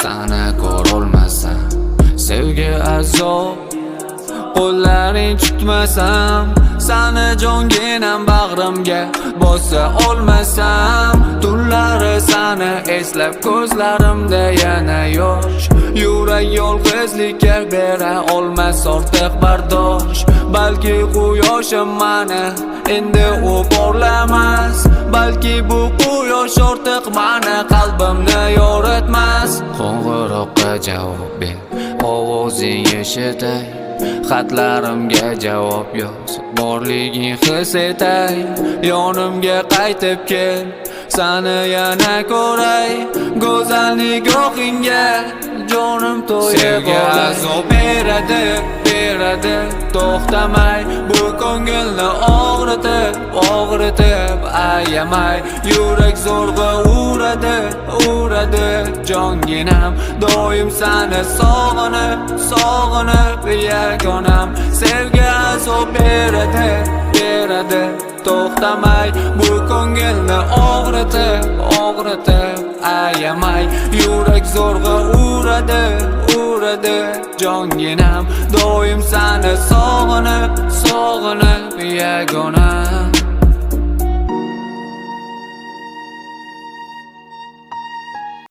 Seni ko'rolmasam sevgi azob, qo'llaring tutmasam seni jonginam bag'rimga bosa olmasam, tunlari seni eslab ko'zlarimda yana yosh, yurak yolg'izlikka bera olmas ortiq bardosh. Balki quyoshim meni endi u porlamas, balki bu quyosh ortiq meni qalbimni yoritmas. Qo'ng'iroqqa javob ber, ovozing eshitay, xatlarimga javob yoz, borliging his etay. Yonimga qaytib kel, seni yana ko'ray, go'zal nigohingga jonim to'yib azob beradi, beradi to'xtamay. Bu ko'ngilni og'ritib ayamay, yurak zo'rg'a uradi, uradi jonginam. Doim seni sog'inib yagonam. Sevgi azob beradi, beradi to'xtamay. Bu ko'ngilni og'ritib ayamay, yurak zo'rg'a uradi, uradi jonginam. Doim seni sog'inib yagonam.